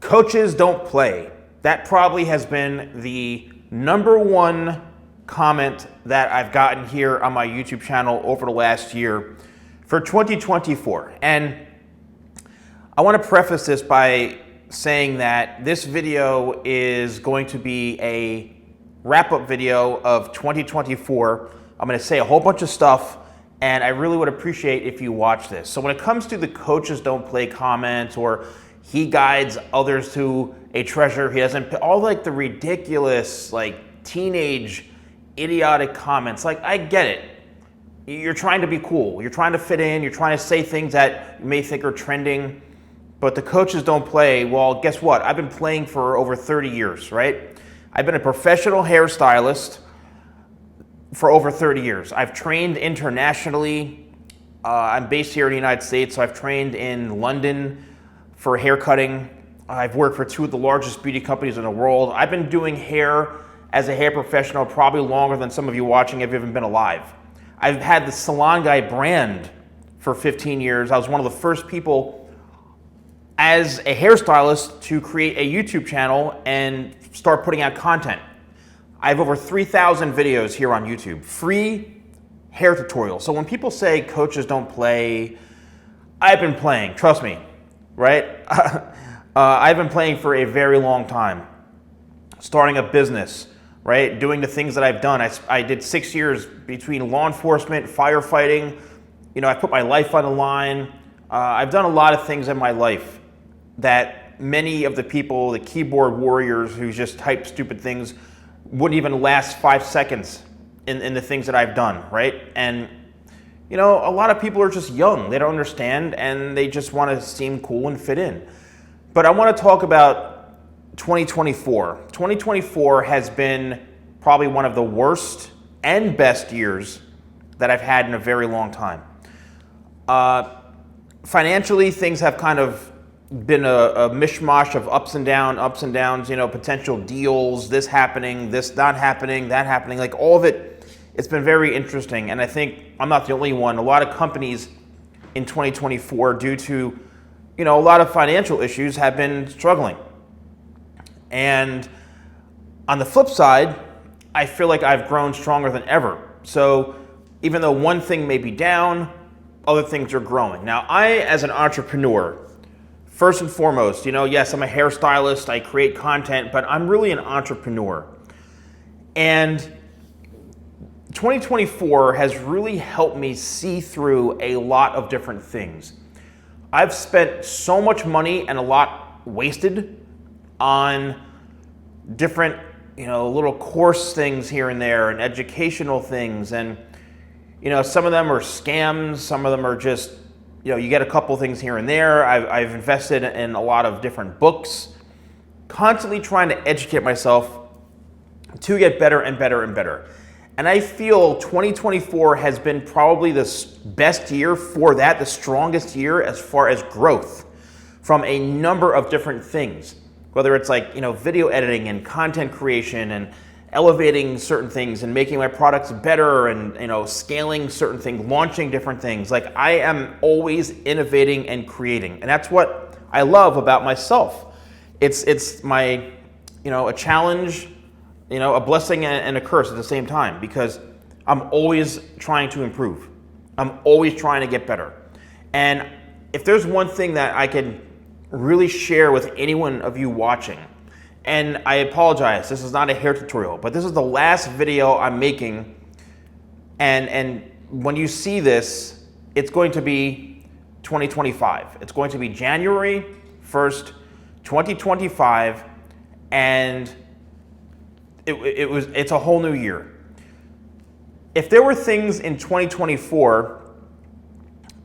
Coaches don't play. That probably has been the #1 comment that I've gotten here on my YouTube channel over the last year for 2024. And I want to preface this by saying that this video is going to be a wrap-up video of 2024. I'm going to say a whole bunch of stuff, and I really would appreciate if you watch this. So when it comes to the coaches don't play comments, or he guides others to a treasure he doesn't, all like the ridiculous, like teenage, idiotic comments, like I get it. You're trying to be cool. You're trying to fit in. You're trying to say things that you may think are trending, but the coaches don't play. Well, guess what? I've been playing for over 30 years, right? I've been a professional hairstylist for over 30 years. I've trained internationally. I'm based here in the United States, so I've trained in London for hair cutting. I've worked for 2 of the largest beauty companies in the world. I've been doing hair as a hair professional probably longer than some of you watching have even been alive. I've had the TheSalonGuy brand for 15 years. I was one of the first people as a hairstylist to create a YouTube channel and start putting out content. I have over 3,000 videos here on YouTube, free hair tutorials. So when people say coaches don't play, I've been playing, trust me, right? I've been playing for a very long time, starting a business, right? Doing the things that I've done. I did 6 years between law enforcement, firefighting. You know, I put my life on the line. I've done a lot of things in my life that many of the people, the keyboard warriors who just type stupid things, wouldn't even last 5 seconds in the things that I've done, right? And, you know, a lot of people are just young. They don't understand, and they just want to seem cool and fit in. But I want to talk about 2024. 2024 has been probably one of the worst and best years that I've had in a very long time. Financially, things have kind of been a mishmash of ups and downs, you know, potential deals, this happening, this not happening, that happening, like all of it. It's been very interesting, and I think I'm not the only one. A lot of companies in 2024, due to, you know, a lot of financial issues, have been struggling. And on the flip side, I feel like I've grown stronger than ever. So even though one thing may be down, other things are growing. Now, I, as an entrepreneur, first and foremost, you know, yes, I'm a hairstylist, I create content, but I'm really an entrepreneur. And 2024 has really helped me see through a lot of different things. I've spent so much money and a lot wasted on different, you know, little course things here and there and educational things. And, you know, some of them are scams, some of them are just, you know, you get a couple things here and there. I've invested in a lot of different books, constantly trying to educate myself to get better and better and better. And I feel 2024 has been probably the best year for that, the strongest year as far as growth from a number of different things, whether it's like, you know, video editing and content creation and elevating certain things and making my products better and, you know, scaling certain things, launching different things. Like, I am always innovating and creating. And that's what I love about myself. It's my, you know, a challenge, you know, a blessing and a curse at the same time, because I'm always trying to improve. I'm always trying to get better. And if there's one thing that I can really share with any one of you watching, and I apologize, this is not a hair tutorial, but this is the last video I'm making, and when you see this, it's going to be 2025. It's going to be January 1st, 2025, and it's a whole new year. If there were things in 2024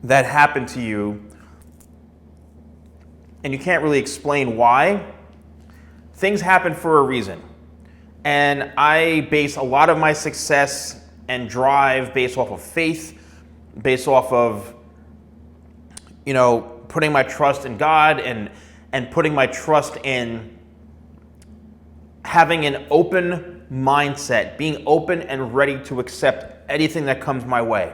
that happened to you and you can't really explain why, things happen for a reason. And I base a lot of my success and drive based off of faith, based off of, you know, putting my trust in God and putting my trust in having an open mindset, being open and ready to accept anything that comes my way.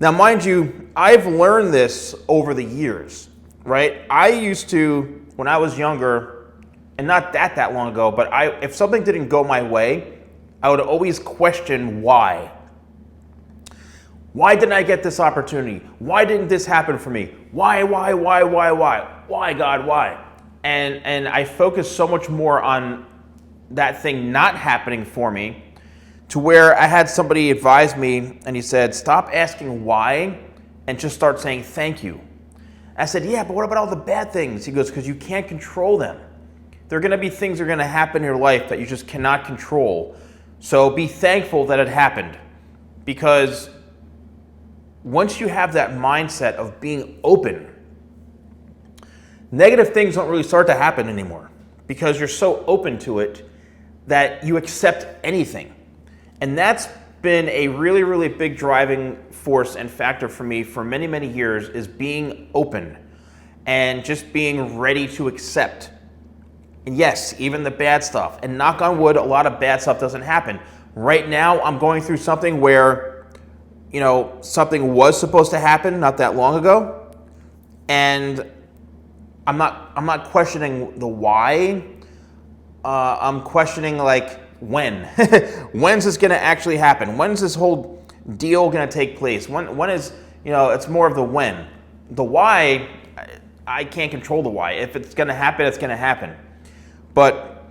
Now, mind you, I've learned this over the years, right? I used to, when I was younger, and not that long ago, but if something didn't go my way, I would always question why. Why didn't I get this opportunity? Why didn't this happen for me? Why? Why, God, why? And I focused so much more on that thing not happening for me, to where I had somebody advise me, and he said, stop asking why and just start saying thank you. I said, yeah, but what about all the bad things? He goes, because you can't control them. There are going to be things that are going to happen in your life that you just cannot control. So be thankful that it happened, because once you have that mindset of being open, negative things don't really start to happen anymore, because you're so open to it that you accept anything. And that's been a really, really big driving force and factor for me for many, many years, is being open and just being ready to accept. And yes, even the bad stuff. And knock on wood, a lot of bad stuff doesn't happen. Right now, I'm going through something where, something was supposed to happen not that long ago, and I'm not questioning the why. I'm questioning when. When's this gonna actually happen? When's this whole deal gonna take place? When is, it's more of the when. The why, I can't control the why. If it's gonna happen, it's gonna happen. But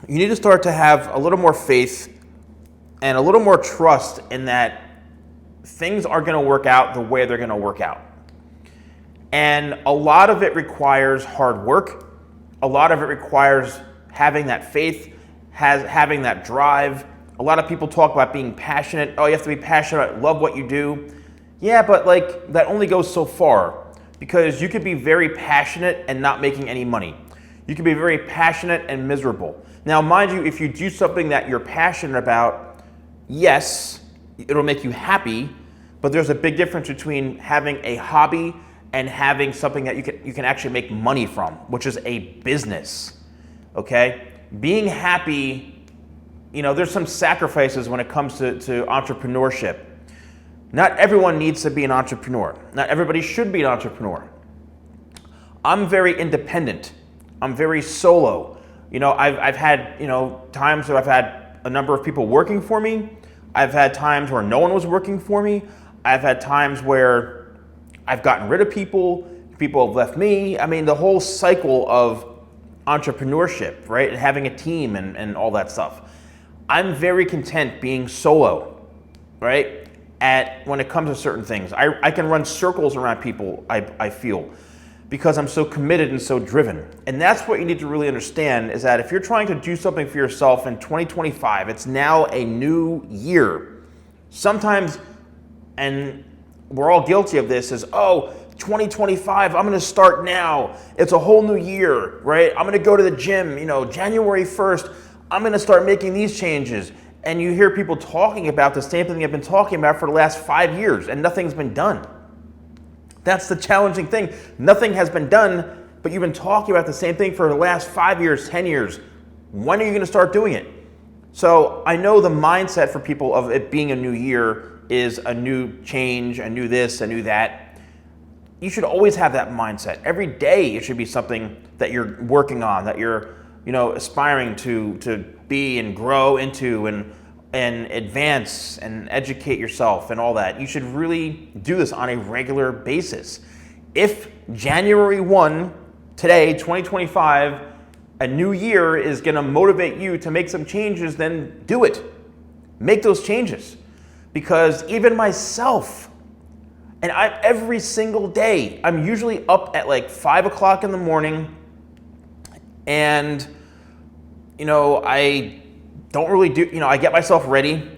you need to start to have a little more faith and a little more trust in that things are gonna work out the way they're gonna work out. And a lot of it requires hard work. A lot of it requires having that faith, having that drive. A lot of people talk about being passionate. Oh, you have to be passionate, love what you do. Yeah, but that only goes so far, because you could be very passionate and not making any money. You can be very passionate and miserable. Now, mind you, if you do something that you're passionate about, yes, it'll make you happy, but there's a big difference between having a hobby and having something that you can actually make money from, which is a business, okay? Being happy, there's some sacrifices when it comes to entrepreneurship. Not everyone needs to be an entrepreneur. Not everybody should be an entrepreneur. I'm very independent. I'm very solo. I've had, times where I've had a number of people working for me. I've had times where no one was working for me. I've had times where I've gotten rid of people have left me. I mean, the whole cycle of entrepreneurship, right? And having a team and all that stuff. I'm very content being solo, right? When it comes to certain things. I can run circles around people, I feel, because I'm so committed and so driven. And that's what you need to really understand, is that if you're trying to do something for yourself in 2025, it's now a new year. Sometimes, and we're all guilty of this, is, 2025, I'm gonna start now. It's a whole new year, right? I'm gonna go to the gym, January 1st, I'm gonna start making these changes. And you hear people talking about the same thing they've been talking about for the last 5 years, and nothing's been done. That's the challenging thing. Nothing has been done, but you've been talking about the same thing for the last 5 years, 10 years. When are you gonna start doing it? So I know the mindset for people of it being a new year is a new change, a new this, a new that. You should always have that mindset. Every day it should be something that you're working on, that you're aspiring to be and grow into and advance and educate yourself and all that. You should really do this on a regular basis. If January 1, today, 2025, a new year is gonna motivate you to make some changes, then do it. Make those changes. Because even myself, and every single day, I'm usually up at 5 o'clock in the morning, and I don't really do, I get myself ready.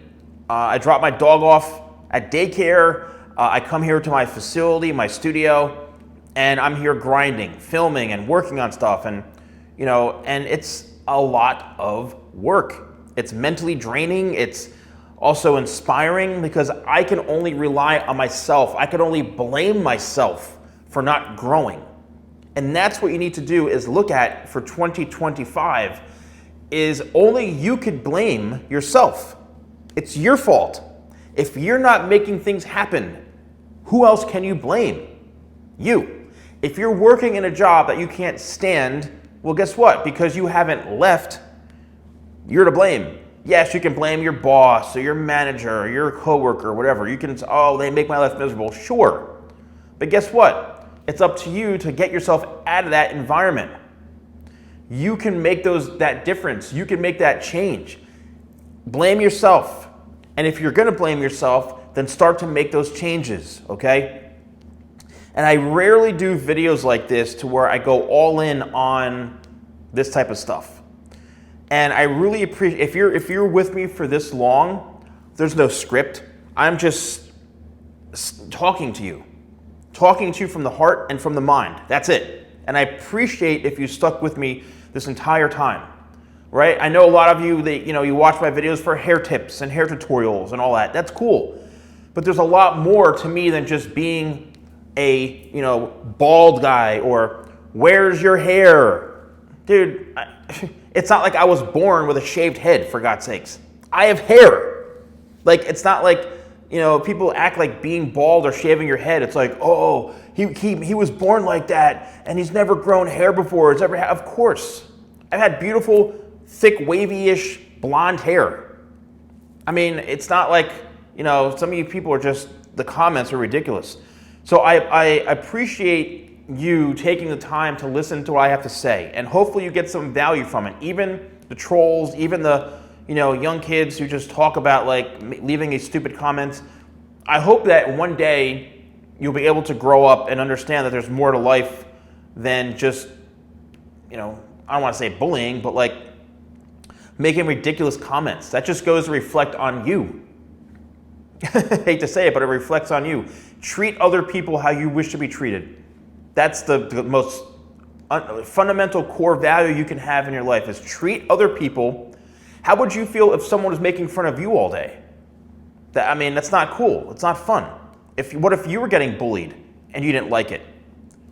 I drop my dog off at daycare. I come here to my facility, my studio, and I'm here grinding, filming, and working on stuff. And, and it's a lot of work. It's mentally draining. It's also inspiring, because I can only rely on myself. I can only blame myself for not growing. And that's what you need to do, is look at for 2025, is only you could blame yourself. It's your fault. If you're not making things happen, who else can you blame? You. If you're working in a job that you can't stand, well, guess what? Because you haven't left, you're to blame. Yes, you can blame your boss or your manager or your coworker or whatever. You can say, oh, they make my life miserable. Sure. But guess what? It's up to you to get yourself out of that environment. You can make that difference. You can make that change. Blame yourself. And if you're going to blame yourself, then start to make those changes, okay? And I rarely do videos like this to where I go all in on this type of stuff. And I really appreciate, if you're with me for this long, there's no script. I'm just talking to you from the heart and from the mind. That's it. And I appreciate if you stuck with me this entire time, right? I know a lot of you that, you watch my videos for hair tips and hair tutorials and all that. That's cool. But there's a lot more to me than just being a, bald guy or where's your hair? Dude, it's not like I was born with a shaved head, for God's sakes. I have hair. Like, it's not like, people act like being bald or shaving your head. It's like, oh, he was born like that and he's never grown hair before. Of course. I've had beautiful, thick, wavy-ish blonde hair. I mean, it's not like, some of you people are just, the comments are ridiculous. So I appreciate you taking the time to listen to what I have to say, and hopefully you get some value from it. Even the trolls, even the young kids who just talk about like leaving these stupid comments. I hope that one day you'll be able to grow up and understand that there's more to life than just, I don't want to say bullying, but like making ridiculous comments. That just goes to reflect on you. I hate to say it, but it reflects on you. Treat other people how you wish to be treated. That's the most fundamental core value you can have in your life, is treat other people. How would you feel if someone was making fun of you all day? That's not cool. It's not fun. What if you were getting bullied and you didn't like it?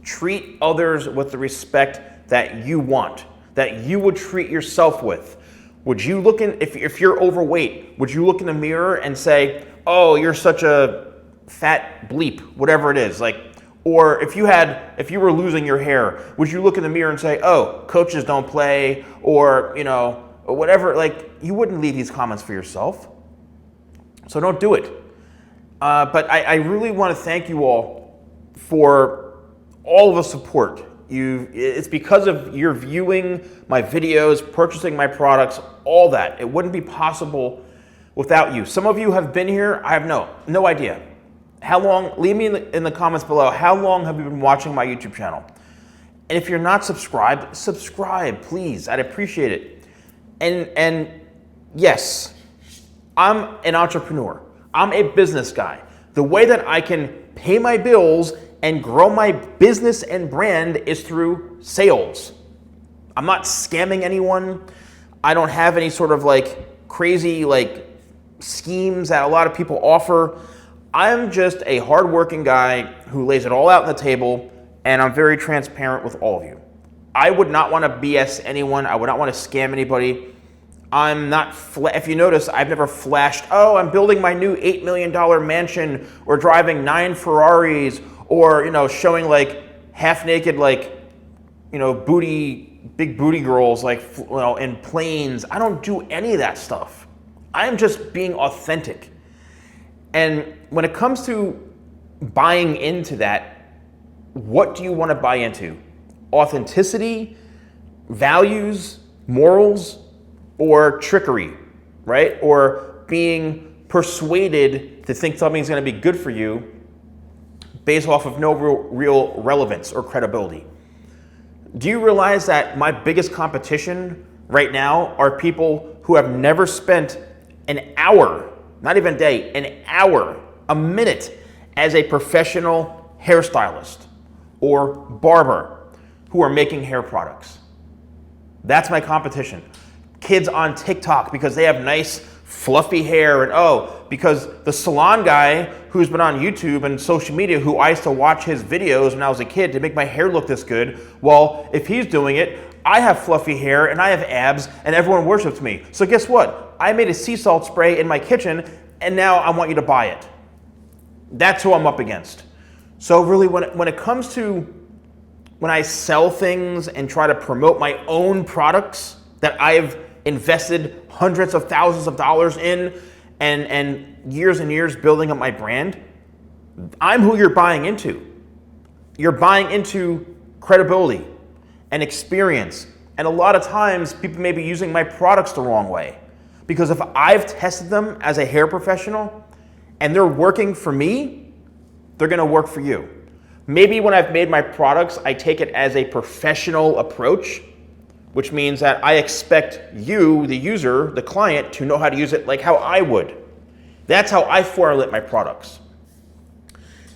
Treat others with the respect that you want, that you would treat yourself with. Would you look in, if you're overweight, would you look in the mirror and say, oh, you're such a fat bleep, whatever it is, or if you were losing your hair, would you look in the mirror and say, oh, coaches don't play, or whatever? You wouldn't leave these comments for yourself. So don't do it. But I really want to thank you all for all of the support. It's because of your viewing my videos, purchasing my products, all that. It wouldn't be possible without you. Some of you have been here. I have no idea. How long? Leave me in the comments below. How long have you been watching my YouTube channel? And if you're not subscribed, subscribe, please. I'd appreciate it. And yes, I'm an entrepreneur. I'm a business guy. The way that I can pay my bills and grow my business and brand is through sales. I'm not scamming anyone. I don't have any sort of crazy schemes that a lot of people offer. I'm just a hardworking guy who lays it all out on the table, and I'm very transparent with all of you. I would not want to BS anyone. I would not want to scam anybody. I'm not, if you notice, I've never flashed, oh, I'm building my new $8 million mansion, or driving 9 Ferraris, or, showing half naked, big booty girls, in planes. I don't do any of that stuff. I am just being authentic. And when it comes to buying into that, what do you want to buy into? Authenticity, values, morals, or trickery, right? Or being persuaded to think something's going to be good for you based off of no real relevance or credibility. Do you realize that my biggest competition right now are people who have never spent an hour, not even a day, an hour, a minute as a professional hairstylist or barber who are making hair products? That's my competition. Kids on TikTok because they have nice fluffy hair, and because the salon guy who's been on YouTube and social media, who I used to watch his videos when I was a kid to make my hair look this good, well, if he's doing it, I have fluffy hair and I have abs and everyone worships me. So guess what? I made a sea salt spray in my kitchen and now I want you to buy it. That's who I'm up against. So really, when it comes to when I sell things and try to promote my own products that I've invested hundreds of thousands of dollars in and years building up my brand, I'm who you're buying into. You're buying into credibility and experience. And a lot of times people may be using my products the wrong way. Because if I've tested them as a hair professional and they're working for me, they're gonna work for you. Maybe when I've made my products, I take it as a professional approach, which means that I expect you, the user, the client, to know how to use it like how I would. That's how I formulate my products.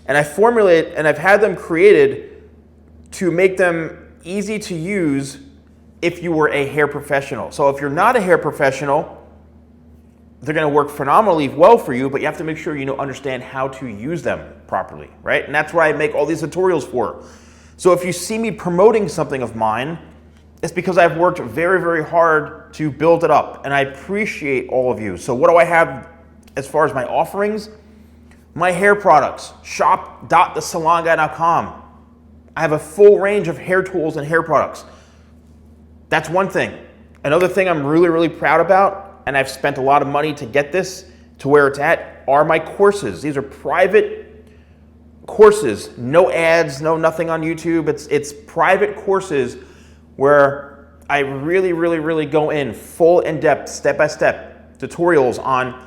And I've had them created to make them easy to use if you were a hair professional. So if you're not a hair professional, they're gonna work phenomenally well for you, but you have to make sure you understand how to use them properly, right? And that's what I make all these tutorials for. So if you see me promoting something of mine, it's because I've worked very hard to build it up, and I appreciate all of you. So what do I have as far as my offerings? My hair products, shop.thesalonguy.com. I have a full range of hair tools and hair products. That's one thing. Another thing I'm really proud about, and I've spent a lot of money to get this to where it's at, are my courses. These are private courses, no ads, no nothing on YouTube. It's private courses where I really go in full in-depth, step-by-step tutorials on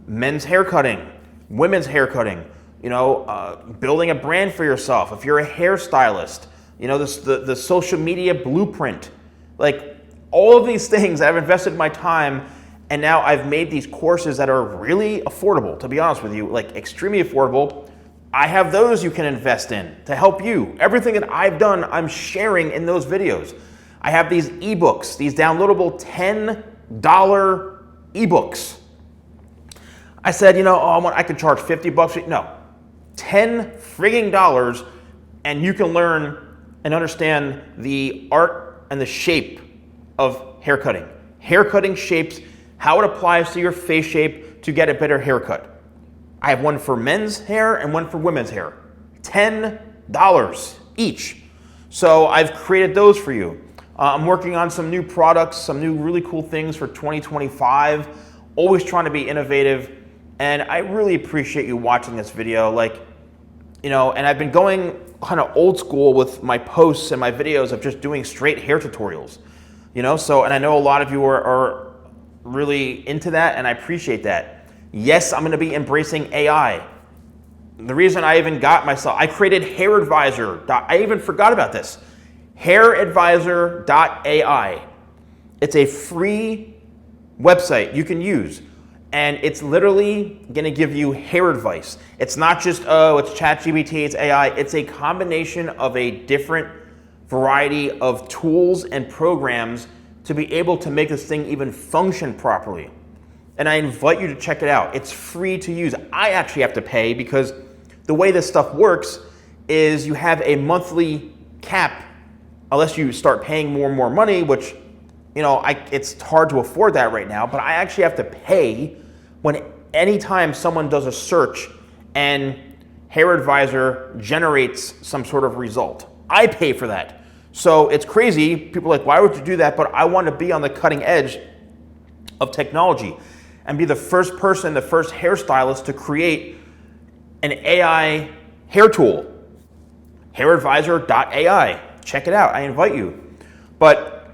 men's hair cutting, women's hair cutting, building a brand for yourself. If you're a hairstylist, the social media blueprint, like all of these things. I've invested my time, and now I've made these courses that are really affordable, to be honest with you, like extremely affordable. I have those you can invest in to help you. Everything that I've done, I'm sharing in those videos. I have these ebooks, these downloadable $10 ebooks. I said, I could charge $50. No, $10 frigging dollars, and you can learn and understand the art and the shape of haircutting. Haircutting shapes, how it applies to your face shape to get a better haircut. I have one for men's hair and one for women's hair. $10 each. So I've created those for you. I'm working on some new products, some new really cool things for 2025. Always trying to be innovative. And I really appreciate you watching this video. And I've been going kind of old school with my posts and my videos of just doing straight hair tutorials. And I know a lot of you are really into that, and I appreciate that. Yes, I'm gonna be embracing AI. The reason I even I created Hair Advisor. I even forgot about this. HairAdvisor.ai. It's a free website you can use, and it's literally gonna give you hair advice. It's not just, it's ChatGPT, it's AI. It's a combination of a different variety of tools and programs to be able to make this thing even function properly. And I invite you to check it out. It's free to use. I actually have to pay because the way this stuff works is you have a monthly cap unless you start paying more and more money, which, it's hard to afford that right now, but I actually have to pay anytime someone does a search and Hair Advisor generates some sort of result. I pay for that. So it's crazy. People are like, why would you do that? But I want to be on the cutting edge of technology and be the first person, the first hairstylist to create an AI hair tool. HairAdvisor.ai. Check it out. I invite you. But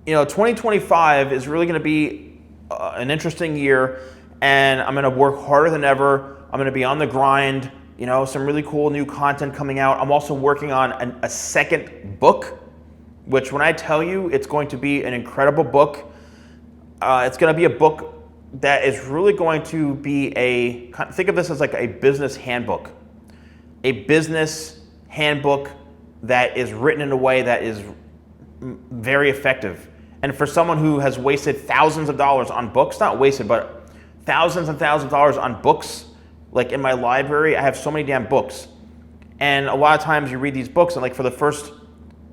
2025 is really going to be an interesting year, and I'm going to work harder than ever. I'm going to be on the grind. Some really cool new content coming out. I'm also working on a second book, which when I tell you, it's going to be an incredible book. It's going to be a book that is really going to be think of this as like a business handbook. A business handbook that is written in a way that is very effective. And for someone who has wasted thousands of dollars on books, not wasted, but thousands and thousands of dollars on books, like in my library, I have so many damn books. And a lot of times you read these books and for the first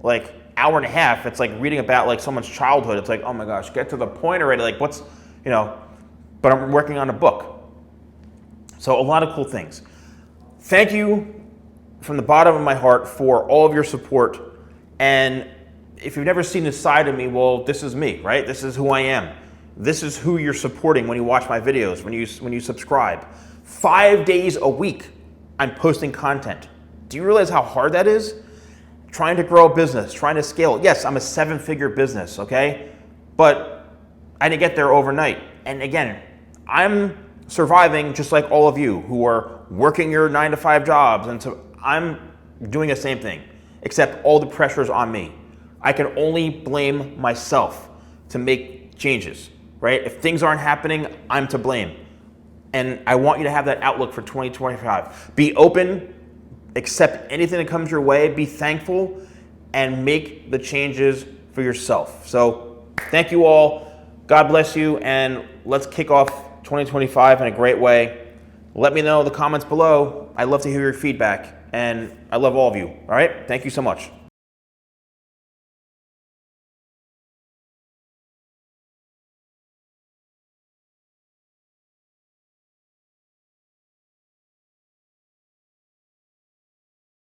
hour and a half, it's like reading about someone's childhood. It's like, oh my gosh, get to the point already. But I'm working on a book. So a lot of cool things. Thank you from the bottom of my heart for all of your support. And if you've never seen this side of me, well, this is me, right? This is who I am. This is who you're supporting when you watch my videos, when you subscribe. 5 days a week, I'm posting content. Do you realize how hard that is? Trying to grow a business, trying to scale. Yes, I'm a 7-figure business, okay? But I didn't get there overnight. And again, I'm surviving just like all of you who are working your 9-to-5 jobs. And so I'm doing the same thing, except all the pressure is on me. I can only blame myself to make changes, right? If things aren't happening, I'm to blame. And I want you to have that outlook for 2025. Be open, accept anything that comes your way, be thankful, and make the changes for yourself. So thank you all. God bless you, and let's kick off 2025 in a great way. Let me know in the comments below. I'd love to hear your feedback, and I love all of you. All right? Thank you so much.